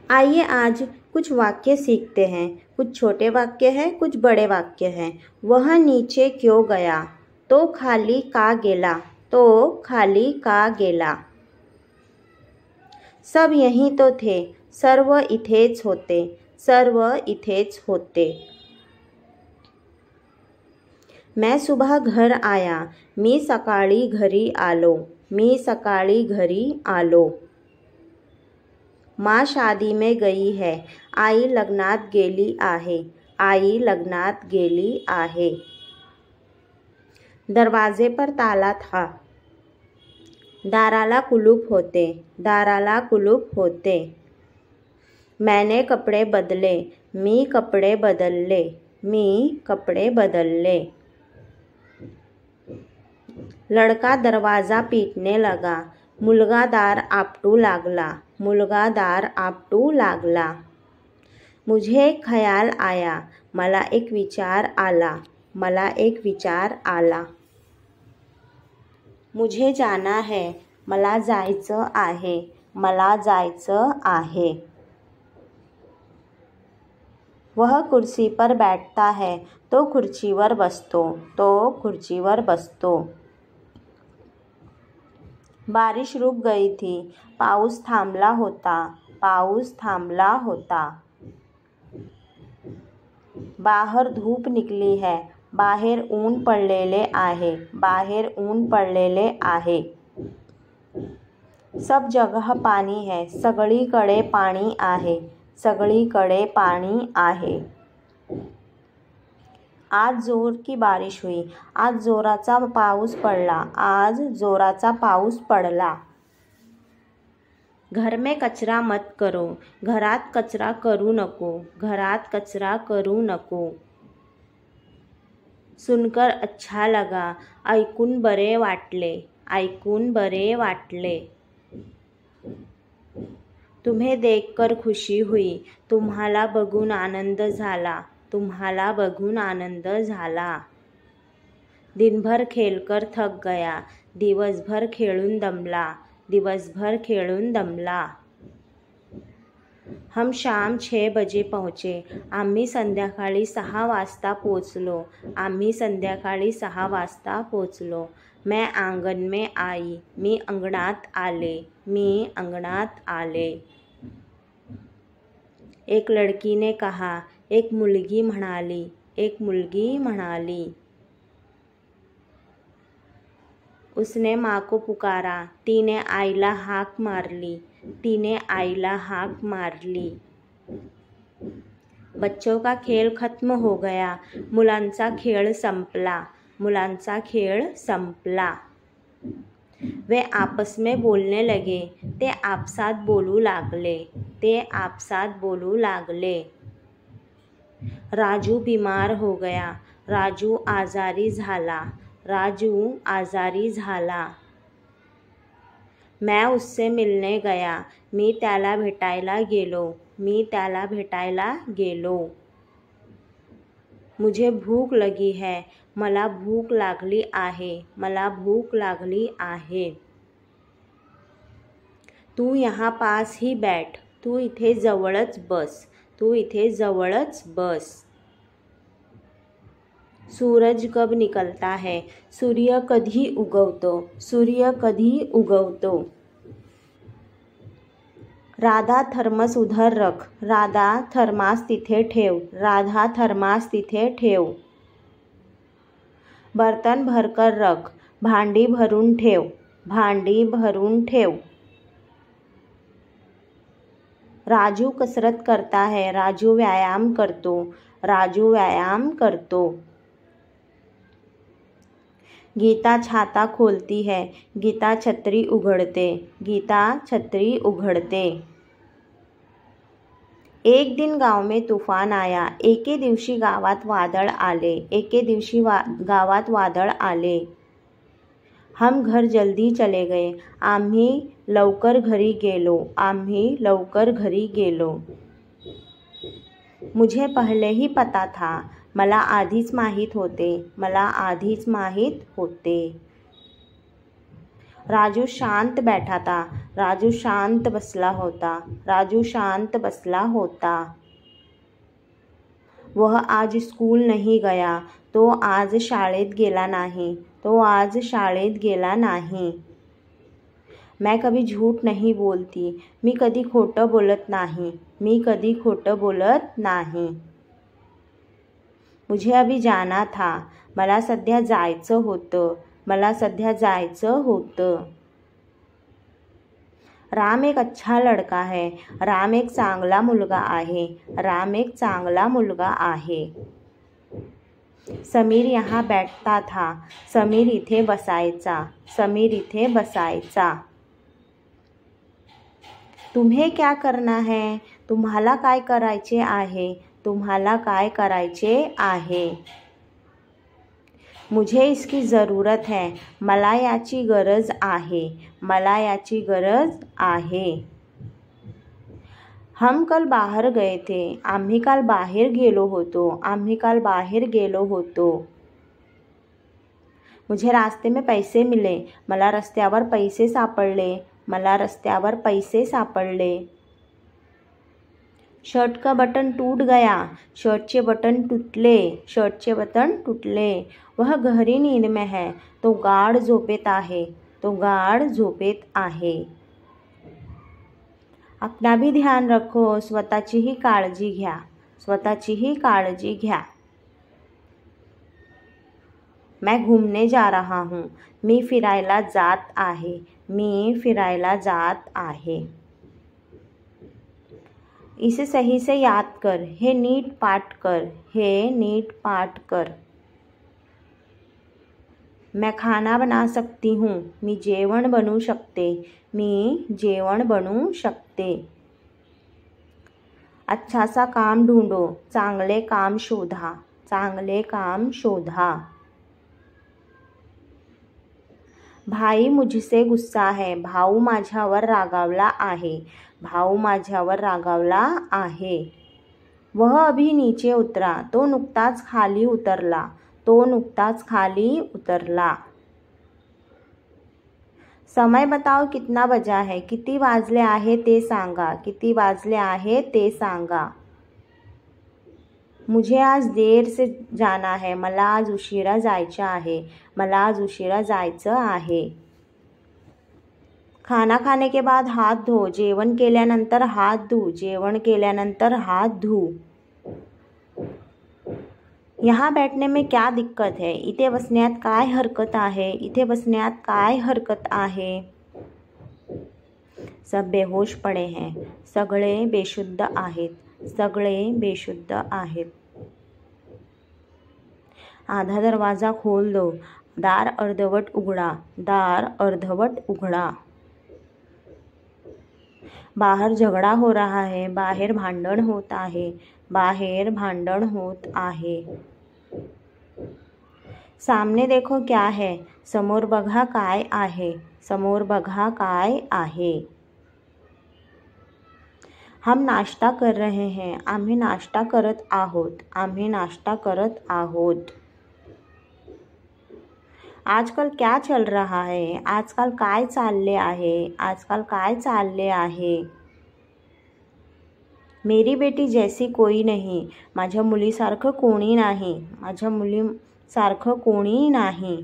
आइए आज कुछ वाक्य सीखते हैं। कुछ छोटे वाक्य हैं, कुछ बड़े वाक्य हैं। वह नीचे क्यों गया? तो खाली का गेला, तो खाली का गेला। सब यहीं तो थे, सर्व इथेच होते, सर्व इथेच होते। मैं सुबह घर आया, मी सकाळी घरी आलो, मी सकाळी घरी आलो। माँ शादी में गई है, आई लग्नात गेली आहे, आई लग्नात गेली आहे। दरवाजे पर ताला था, दाराला कुलूप होते, दाराला कुलूप होते। मैंने कपड़े बदले, मी कपड़े बदलले, मी कपड़े बदलले। लड़का दरवाज़ा पीटने लगा, मुलगा दार आपटू लागला, मुलगा दार आपटू लागला। मुझे एक ख्याल आया, मला एक विचार आला, मला एक विचार आला। मुझे जाना है, मला जायचं आहे, मला जायचं आहे। वह कुर्सी पर बैठता है, तो खुर्चीवर बसतो, तो खुर्चीवर बसतो। बारिश रुक गई थी, पाऊस थांबला होता, पाऊस थांबला होता। बाहर धूप निकली है, बाहेर ऊन पडलेले आहे, बाहेर ऊन पडलेले आहे। सब जगह पाणी है, सगळीकडे पाणी आहे, सगळीकडे पाणी आहे। आज जोर की बारिश हुई, आज जोराचा पाऊस पडला, आज जोराचा पाऊस पडला। घर में कचरा मत करो, घरात कचरा करू नको, घरात कचरा करू नको। सुनकर अच्छा लगा, ऐकून बरे वाटले, ऐकून बरे वाटले। तुम्हें देखकर खुशी हुई, तुम्हाला बघून आनंद झाला, तुम्हाला बघून आनंद झाला। दिनभर खेलकर थक गया, दिवसभर खेळून दमला, दिवसभर खेळून दमला। हम शाम 6 बजे पहुँचे, आम्ही संध्याकाळी 6 वाजता पोचलो, आम्ही संध्याकाळी 6 वाजता पोचलो। मैं आंगन में आई, मी अंगणात आले, मी अंगणात आले। एक लड़की ने कहा, एक मुलगी म्हणाली, एक मुलगी म्हणाली। उसने माँ को पुकारा, तिने आईला हाक मारली, तिने आईला हाक मारली। बच्चों का खेल खत्म हो गया, मुलांचा खेळ संपला, मुलांचा खेळ संपला। वे आपस में बोलने लगे, ते आपसात बोलू लागले, ते आपसात बोलू लागले। राजू बीमार हो गया, राजू आजारी झाला, राजू आजारी झाला। मैं उससे मिलने गया, मी त्याला भेटायला गेलो, मी त्याला भेटायला गेलो। मुझे भूक लगी है, मला भूक लागली आहे, मला भूक लागली आहे। तू यहाँ पास ही बैठ, तू इथे जवळच बस, तू इथे जवळच बस। सूरज कब निकलता है, सूर्य कधी उगवतो, सूर्य कधी उगवतो। राधा थर्मस उधर रख, राधा थर्मास तिथे ठेव, राधा थर्मास तिथे ठेव। बर्तन भरकर रख, भांडी भरून ठेव, भांडी भरून ठेव। राजू कसरत करता है, राजू व्यायाम करतो, राजू व्यायाम करतो। गीता छाता खोलती है, गीता छत्री उघडते, गीता छत्री उघडते। एक दिन गाव में तूफान आया, एके दिवशी गावात वादळ आले, एके दिवशी गावात वादळ आले। हम घर जल्दी चले गए, आम्ही लवकर घरी गेलो, आम्ही लवकर घरी गेलो। मुझे पहले ही पता था, मला आधीच माहीत होते, मला आधीच माहीत होते। राजू शांत बैठा था। राजू शांत बसला होता। राजू शांत बसला होता। वह आज स्कूल नहीं गया। तो आज शाळेत गेला नाही। तो आज शाळेत गेला नाही। मैं कभी झूठ नहीं बोलती। मी कधी खोटं बोलत नाही। मी कधी खोटं बोलत नाही। मुझे अभी जाना था। मला सध्या जायचं होतं। मला सध्या जायचं होतं। राम एक अच्छा लड़का है। राम एक चांगला मुलगा आहे। राम एक चांगला मुलगा आहे। समीर यहाँ बैठता था। समीर इथे बसायचा। समीर इथे बसायचा। तुम्हें क्या करना है? तुम्हाला काय करायचे आहे? तुम्हाला काय करायचे आहे? मुझे इसकी ज़रूरत है। मला याची गरज आहे। मला याची गरज आहे। हम कल बाहर गए थे। आम्ही काल बाहेर गेलो होतो। आम्ही काल बाहेर गेलो होतो। मुझे रास्ते में पैसे मिले। मला रस्त्यावर पैसे सापडले। मला रस्त्यावर पैसे सापडले। शर्ट का बटन टूट गया। शर्टचे बटन तुटले। शर्टचे बटन तुटले। वह गहरी नींद में है। तो गाढ झोपेत आहे। तो गाढ झोपेत आहे। अपना भी ध्यान रखो। स्वतःचीही काळजी घ्या। स्वतःचीही काळजी घ्या। मैं घूमने जा रहा हूँ। मी फिरायला जात आहे। मी फिरायला जात आहे। इसे सही से याद कर। हे नीट पाठ कर। हे नीट पाठ कर। मैं खाना बना सकती हूँ। मी जेवण बनवू शकते। मी जेवण बनवू शकते। अच्छा सा काम ढूंढो। चांगले काम शोधा। चांगले काम शोधा। भाई मुझसे गुस्सा है। भाऊ माझ्यावर रागावला आहे। भाऊ माझ्यावर रागावला आहे। वह अभी नीचे उतरा। तो नुकताच खाली उतरला। तो नुकताच खाली उतरला। समय बताओ कितना बजा है। किती वाजले आहे ते सांगा। किती वाजले आहे ते सांगा। मुझे आज देर से जाना है। मला आज उशिरा जायचं आहे। मला आज उशिरा जायचं आहे। खाना खाने के बाद हाथ धो। जेवण केल्यानंतर हात धू। जेवण केल्यानंतर हात धू। यहाँ बैठने में क्या दिक्कत है। इथे बसण्यात काय हरकत आहे। इथे बसण्यात काय हरकत आहे। सब बेहोश पड़े हैं। सगळे बेशुद्ध आहेत। सगळे बेशुद्ध आहेत। आधा दरवाज़ा खोल दो। दार अर्धवट उघडा। दार अर्धवट उघडा। बाहर झगड़ा हो रहा है। बाहेर भांडण होत आहे। बाहेर भांडण होत आहे। सामने देखो क्या है। समोर बघा काय आहे। समोर बघा काय आहे। हम नाश्ता कर रहे हैं। आम्ही नाश्ता करत आहोत। आम्ही नाश्ता करत आहोत। आजकल क्या चल रहा है। आजकाल काय चालले आहे। आजकाल काय चालले आहे। मेरी बेटी जैसी कोई नहीं। माझ्या मुलीसारखं कोणी नाही। माझ्या मुलीसारखं कोणी नाही।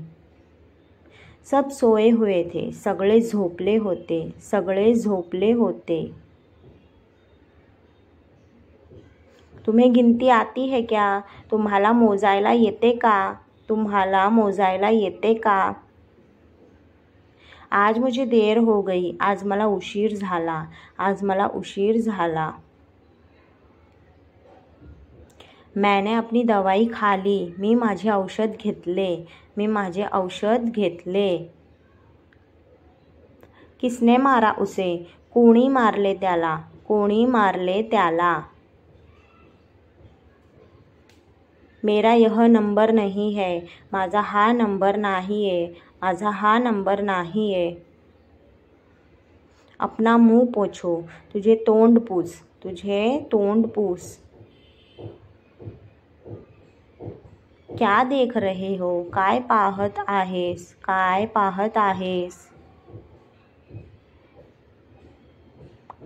सब सोए हुए थे। सगळे झोपले होते। सगळे झोपले होते। तुम्हें गिनती आती है क्या। तुम्हाला मोजायला येते का। तुम्हाला मोजायला येते का। आज मुझे देर हो गई। आज मला उशीर झाला। आज मला उशीर झाला। मैंने अपनी दवाई खा ली। मी माझे औषध घेतले। मी माझे औषध घेतले। किसने मारा उसे। कोणी मारले त्याला। कोणी मारले त्याला। मेरा यह नंबर नहीं है। माझा हा नंबर नाही आहे। माझा हा नंबर नाही आहे। अपना मुंह पोछो। तुझे तोंड पूस। तुझे तोंड पूस। क्या देख रहे हो। काय पाहत आहेस। काय पाहत आहेस।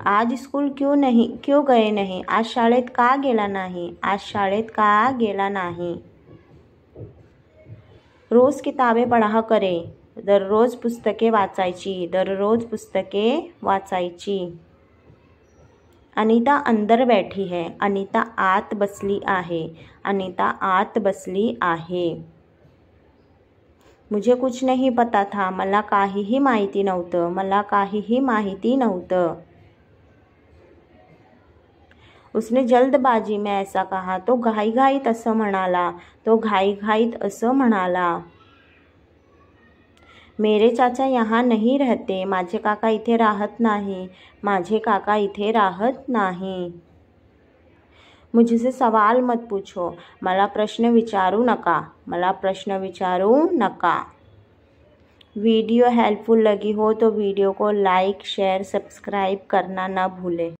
आज स्कूल क्यों गए नहीं? आज शाळेत का गेला नाही? आज शाळेत का गेला नाही? रोज किताबें पढ़ा करे. दररोज पुस्तके वाचायची. दररोज पुस्तके वाचायची. अनीता अंदर बैठी है. अनीता आत बसली आहे. अनीता आत बसली आहे. मुझे कुछ नहीं पता था. मला काहीही माहिती नव्हतं. मला काहीही माहिती नव्हतं. उसने जल्दबाजी में ऐसा कहा. तो घाईघाईत असं म्हणाला. तो घाईघाईत असं म्हणाला. मेरे चाचा यहाँ नहीं रहते. माझे काका इथे राहत नाही. माझे काका इथे राहत नाही. मुझसे सवाल मत पूछो. मला प्रश्न विचारू नका. मला प्रश्न विचारू नका. वीडियो हेल्पफुल लगी हो तो वीडियो को लाइक शेयर सब्सक्राइब करना ना भूलें.